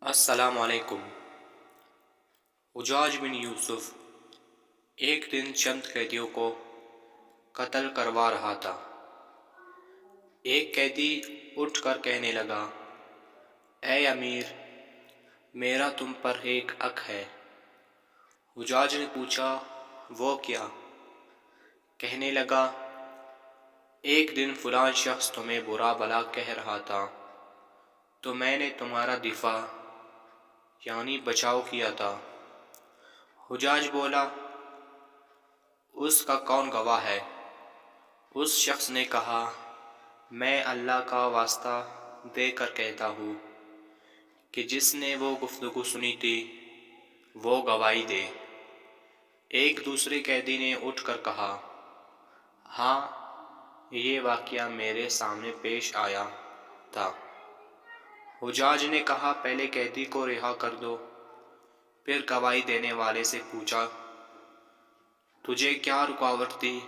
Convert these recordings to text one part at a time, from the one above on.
السلام علیکم۔ حجاج بن یوسف ایک دن چند قیدیوں کو قتل کروا رہا تھا۔ ایک قیدی اٹھ کر کہنے لگا، اے امیر، میرا تم پر ایک حق ہے۔ حجاج نے پوچھا، وہ کیا؟ کہنے لگا، ایک دن فلاں شخص تمہیں برا بھلا کہہ رہا تھا تو میں نے تمہارا دفاع یعنی بچاؤ کیا تھا۔ حجاج بولا، اس کا کون گواہ ہے؟ اس شخص نے کہا، میں اللہ کا واسطہ دے کر کہتا ہوں کہ جس نے وہ گفتگو سنی تھی وہ گواہی دے۔ ایک دوسرے قیدی نے اٹھ کر کہا، ہاں، یہ واقعہ میرے سامنے پیش آیا تھا۔ حجاج نے کہا، پہلے قیدی کو رہا کر دو۔ پھر گواہی دینے والے سے پوچھا، تجھے کیا رکاوٹ تھی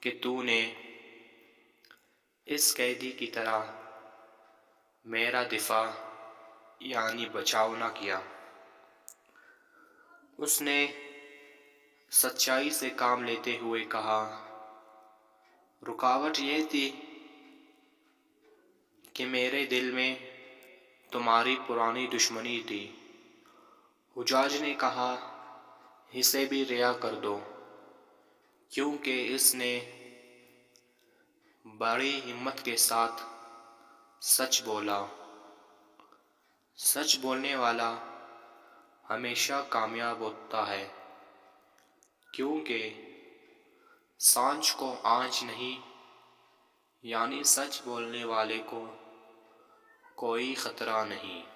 کہ تو نے اس قیدی کی طرح میرا دفاع یعنی بچاؤ نہ کیا؟ اس نے سچائی سے کام لیتے ہوئے کہا، رکاوٹ یہ تھی کہ میرے دل میں تمہاری پرانی دشمنی تھی۔ حجاج نے کہا، اسے بھی رہا کر دو، کیونکہ اس نے بڑی ہمت کے ساتھ سچ بولا۔ سچ بولنے والا ہمیشہ کامیاب ہوتا ہے، کیونکہ سانچ کو آنچ نہیں، یعنی سچ بولنے والے کو کوئی خطرہ نہیں۔